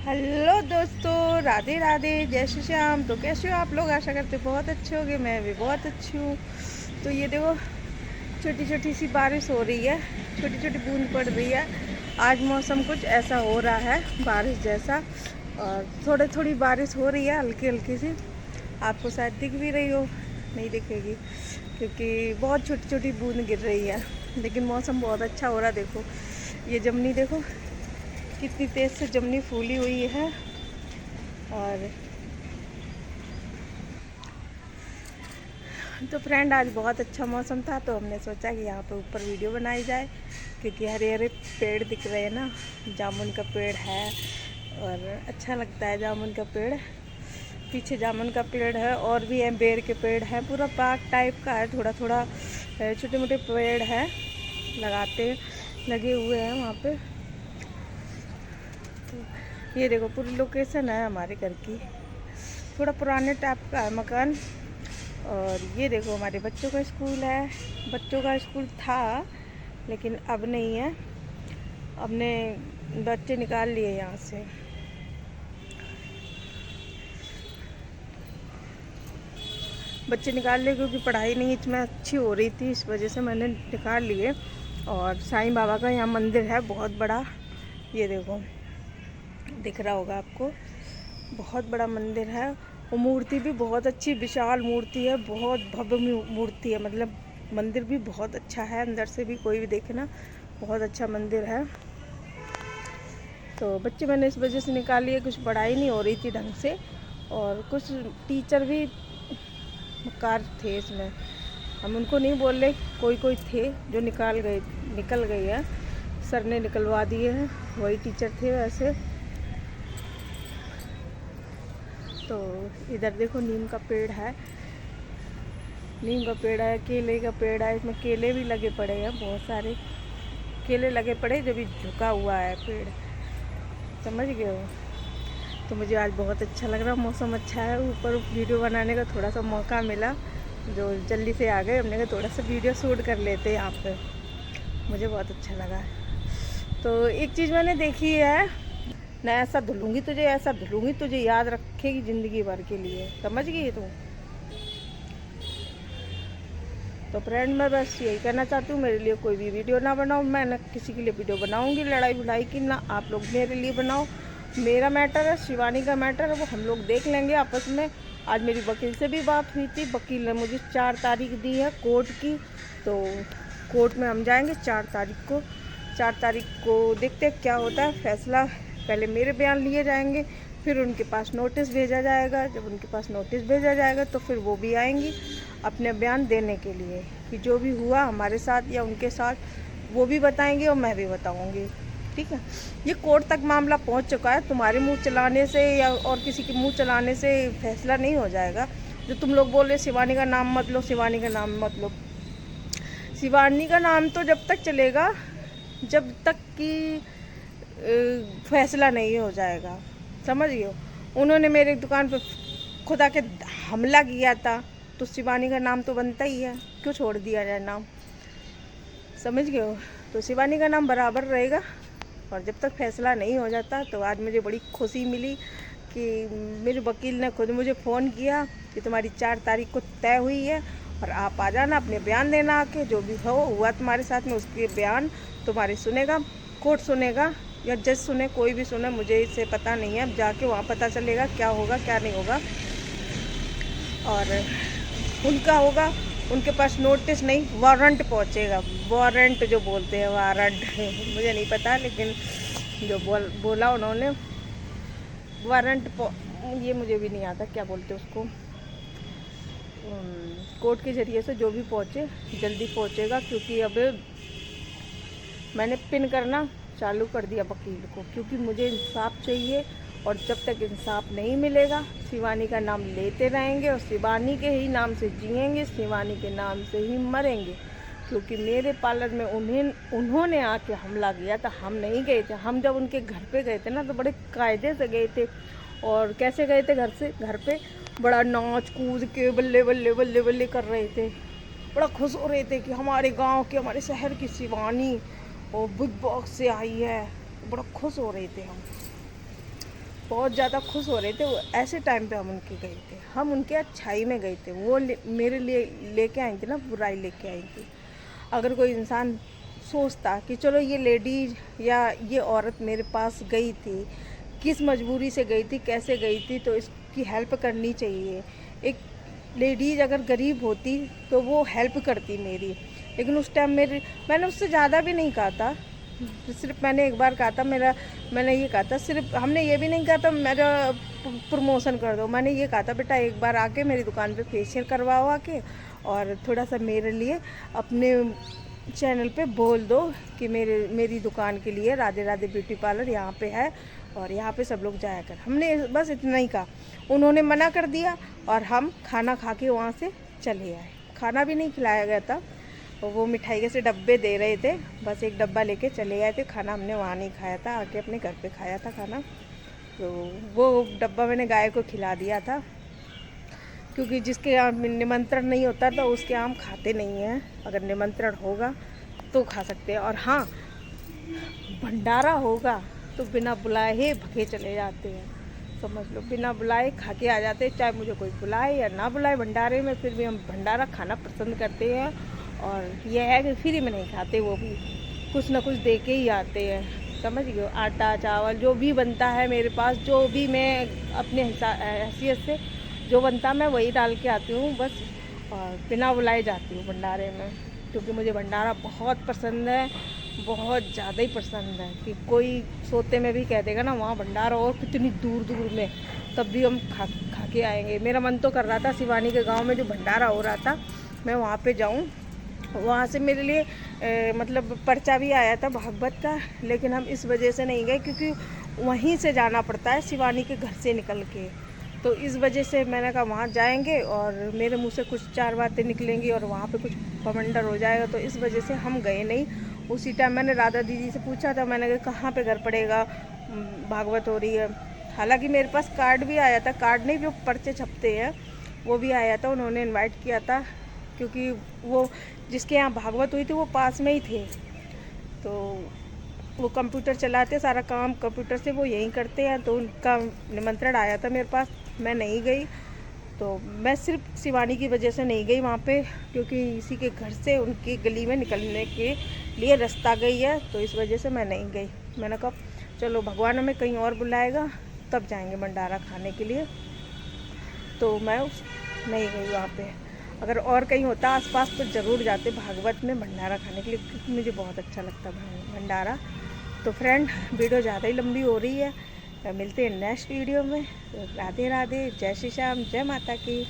Hello दोस्तों, राधे राधे, जय श्री श्याम। तो कैसे हो आप लोग? आशा करते बहुत अच्छे होंगे। मैं भी बहुत अच्छी हूँ। तो ये देखो, छोटी छोटी सी बारिश हो रही है, छोटी छोटी बूंद पड़ रही है। आज मौसम कुछ ऐसा हो रहा है, बारिश जैसा, और थोड़ी थोड़ी बारिश हो रही है, हल्की हल्की सी। आपको शायद दिख भी रही हो, नहीं दिखेगी क्योंकि बहुत छोटी छोटी बूंद गिर रही है, लेकिन मौसम बहुत अच्छा हो रहा है। देखो ये जमनी, देखो कितनी तेज़ से जमनी फूली हुई है। और तो फ्रेंड, आज बहुत अच्छा मौसम था, तो हमने सोचा कि यहाँ पे ऊपर वीडियो बनाई जाए, क्योंकि हरे हरे पेड़ दिख रहे हैं ना। जामुन का पेड़ है और अच्छा लगता है जामुन का पेड़। पीछे जामुन का पेड़ है और भी है, बेर के पेड़ है, पूरा पार्क टाइप का है। थोड़ा थोड़ा छोटे मोटे पेड़ है, लगे हुए हैं वहाँ पे। तो ये देखो, पूरी लोकेशन है हमारे घर की। थोड़ा पुराने टाइप का है मकान। और ये देखो, हमारे बच्चों का स्कूल है। बच्चों का स्कूल था लेकिन अब नहीं है, हमने बच्चे निकाल लिए यहाँ से। बच्चे निकाल लिए क्योंकि पढ़ाई नहीं इतना अच्छी हो रही थी, इस वजह से मैंने निकाल लिए। और साईं बाबा का यहाँ मंदिर है बहुत बड़ा, ये देखो दिख रहा होगा आपको, बहुत बड़ा मंदिर है। और मूर्ति भी बहुत अच्छी विशाल मूर्ति है, बहुत भव्य मूर्ति है। मतलब मंदिर भी बहुत अच्छा है, अंदर से भी कोई भी देखे ना, बहुत अच्छा मंदिर है। तो बच्चे मैंने इस वजह से निकाल लिए, कुछ पढ़ाई नहीं हो रही थी ढंग से, और कुछ टीचर भी कार थे इसमें। हम उनको नहीं बोल रहे, कोई कोई थे जो निकल गए हैं, सर ने निकलवा दिए हैं, वही टीचर थे वैसे। तो इधर देखो, नीम का पेड़ है, नीम का पेड़ है, केले का पेड़ है। इसमें केले भी लगे पड़े हैं, बहुत सारे केले लगे पड़े, जो भी झुका हुआ है पेड़, समझ गए हो। तो मुझे आज बहुत अच्छा लग रहा, मौसम अच्छा है, ऊपर वीडियो बनाने का थोड़ा सा मौका मिला, जो जल्दी से आ गए। हमने कहा थोड़ा सा वीडियो शूट कर लेते यहाँ पे, मुझे बहुत अच्छा लगा। तो एक चीज़ मैंने देखी है, मैं ऐसा धुलूँगी तुझे, ऐसा धुलूँगी तुझे, याद रखेगी ज़िंदगी भर के लिए, समझ गई तू। तो फ्रेंड, मैं बस यही कहना चाहती हूँ, मेरे लिए कोई भी वीडियो ना बनाओ। मैं ना किसी के लिए वीडियो बनाऊँगी लड़ाई बुलाई की, ना आप लोग मेरे लिए बनाओ। मेरा मैटर है, शिवानी का मैटर है, वो हम लोग देख लेंगे आपस में। आज मेरी वकील से भी बात हुई थी, वकील ने मुझे 4 तारीख दी है कोर्ट की। तो कोर्ट में हम जाएंगे 4 तारीख को। 4 तारीख को देखते हैं क्या होता है फैसला। पहले मेरे बयान लिए जाएंगे, फिर उनके पास नोटिस भेजा जाएगा। जब उनके पास नोटिस भेजा जाएगा तो फिर वो भी आएंगी अपने बयान देने के लिए, कि जो भी हुआ हमारे साथ या उनके साथ, वो भी बताएंगे और मैं भी बताऊंगी। ठीक है, ये कोर्ट तक मामला पहुंच चुका है। तुम्हारे मुंह चलाने से या और किसी के मुंह चलाने से फैसला नहीं हो जाएगा। जो तुम लोग बोल रहे शिवानी का नाम मत लो, शिवानी का नाम मत लो, शिवानी का नाम तो जब तक चलेगा जब तक कि फैसला नहीं हो जाएगा, समझ गए हो। उन्होंने मेरे दुकान पर खुदा के हमला किया था, तो शिवानी का नाम तो बनता ही है, क्यों छोड़ दिया जाए नाम, समझ गए हो। तो शिवानी का नाम बराबर रहेगा। और जब तक फैसला नहीं हो जाता, तो आज मुझे बड़ी खुशी मिली कि मेरे वकील ने खुद मुझे फ़ोन किया कि तुम्हारी 4 तारीख को तय हुई है, और आप आ जाना अपने बयान देना आके, जो भी हुआ तुम्हारे साथ में उसके बयान तुम्हारे सुनेगा, कोर्ट सुनेगा या जज सुने, कोई भी सुने, मुझे इससे पता नहीं है। अब जाके वहाँ पता चलेगा क्या होगा क्या नहीं होगा। और उनका होगा, उनके पास नोटिस नहीं, वारंट पहुंचेगा। वारंट जो बोलते हैं, वारंट मुझे नहीं पता, लेकिन जो बोला उन्होंने, वारंट, ये मुझे भी नहीं आता क्या बोलते उसको। कोर्ट के ज़रिए से जो भी पहुंचे जल्दी पहुंचेगा, क्योंकि अब मैंने पिन करना चालू कर दिया वकील को, क्योंकि मुझे इंसाफ चाहिए। और जब तक इंसाफ नहीं मिलेगा, शिवानी का नाम लेते रहेंगे और शिवानी के ही नाम से जिएंगे, शिवानी के नाम से ही मरेंगे। क्योंकि मेरे पार्लर में उन्होंने आके हमला किया था, हम नहीं गए थे। हम जब उनके घर पे गए थे ना, तो बड़े कायदे से गए थे। और कैसे गए थे? घर पे बड़ा नाच कूद के बल्ले बल्ले बल्ले बल्ले कर रहे थे, बड़ा खुश हो रहे थे कि हमारे गांव की, हमारे शहर की शिवानी और बिग बॉस से आई है, बड़ा खुश हो रहे थे हम। बहुत ज़्यादा खुश हो रहे थे। वो ऐसे टाइम पे हम उनके गए थे, हम उनके अच्छाई में गए थे। वो मेरे लिए लेके आई थी ना, बुराई लेके आई थी। अगर कोई इंसान सोचता कि चलो ये लेडीज या ये औरत मेरे पास गई थी, किस मजबूरी से गई थी, कैसे गई थी, तो इसकी हेल्प करनी चाहिए। एक लेडीज अगर गरीब होती तो वो हेल्प करती मेरी, लेकिन उस टाइम मैंने उससे ज़्यादा भी नहीं कहा था। सिर्फ मैंने एक बार कहा था, मैंने ये कहा था, सिर्फ हमने ये भी नहीं कहा था मेरा प्रमोशन कर दो। मैंने ये कहा था बेटा एक बार आके मेरी दुकान पे फेशियल करवाओ आके, और थोड़ा सा मेरे लिए अपने चैनल पे बोल दो कि मेरी दुकान के लिए राधे राधे ब्यूटी पार्लर यहाँ पे है और यहाँ पे सब लोग जाया कर। हमने बस इतना ही कहा। उन्होंने मना कर दिया और हम खाना खा के वहाँ से चले आए। खाना भी नहीं खिलाया गया था, वो मिठाई के से डब्बे दे रहे थे, बस एक डब्बा लेके चले आए थे। खाना हमने वहाँ नहीं खाया था, आके अपने घर पे खाया था खाना। तो वो डब्बा मैंने गाय को खिला दिया था, क्योंकि जिसके यहाँ निमंत्रण नहीं होता तो उसके यहाँ हम खाते नहीं हैं। अगर निमंत्रण होगा तो खा सकते हैं, और हाँ भंडारा होगा तो बिना बुलाए ही भगे चले जाते हैं। समझ लो, बिना बुलाए खा के आ जाते हैं। चाहे मुझे कोई बुलाए या ना बुलाए भंडारे में, फिर भी हम भंडारा खाना पसंद करते हैं। और यह है कि फ्री में नहीं खाते, वो भी कुछ ना कुछ दे के ही आते हैं। समझ गए? आटा चावल जो भी बनता है मेरे पास, जो भी मैं अपने हैसियत से जो बनता मैं वही डाल के आती हूँ बस, और बिना बुलाए जाती हूँ भंडारे में, क्योंकि मुझे भंडारा बहुत पसंद है, बहुत ज़्यादा ही पसंद है। कि कोई सोते में भी कह देगा ना वहाँ भंडारा और कितनी दूर दूर में, तब भी हम खा के आएंगे। मेरा मन तो कर रहा था शिवानी के गांव में जो भंडारा हो रहा था मैं वहाँ पे जाऊँ। वहाँ से मेरे लिए मतलब पर्चा भी आया था भागवत का, लेकिन हम इस वजह से नहीं गए क्योंकि वहीं से जाना पड़ता है शिवानी के घर से निकल के। तो इस वजह से मैंने कहा वहाँ जाएंगे और मेरे मुंह से कुछ चार बातें निकलेंगी और वहाँ पे कुछ बवंडर हो जाएगा, तो इस वजह से हम गए नहीं। उसी टाइम मैंने राधा दीदी से पूछा था, मैंने कहा कहाँ पे घर पड़ेगा, भागवत हो रही है। हालांकि मेरे पास कार्ड भी आया था, कार्ड नहीं जो पर्चे छपते हैं वो भी आया था, उन्होंने इनवाइट किया था, क्योंकि वो जिसके यहाँ भागवत हुई थी वो पास में ही थे। तो वो कंप्यूटर चलाते, सारा काम कंप्यूटर से वो यहीं करते हैं, तो उनका निमंत्रण आया था मेरे पास, मैं नहीं गई। तो मैं सिर्फ शिवानी की वजह से नहीं गई वहाँ पे, क्योंकि इसी के घर से उनकी गली में निकलने के लिए रास्ता गई है, तो इस वजह से मैं नहीं गई। मैंने कहा चलो भगवान हमें कहीं और बुलाएगा तब जाएंगे भंडारा खाने के लिए, तो मैं नहीं गई वहाँ पे। अगर और कहीं होता आसपास तो ज़रूर जाते भागवत में भंडारा खाने के लिए, क्योंकि मुझे बहुत अच्छा लगता है भंडारा। तो फ्रेंड वीडियो ज़्यादा ही लंबी हो रही है, मिलते हैं नेक्स्ट वीडियो में। राधे राधे, जय श्री श्याम, जय माता की।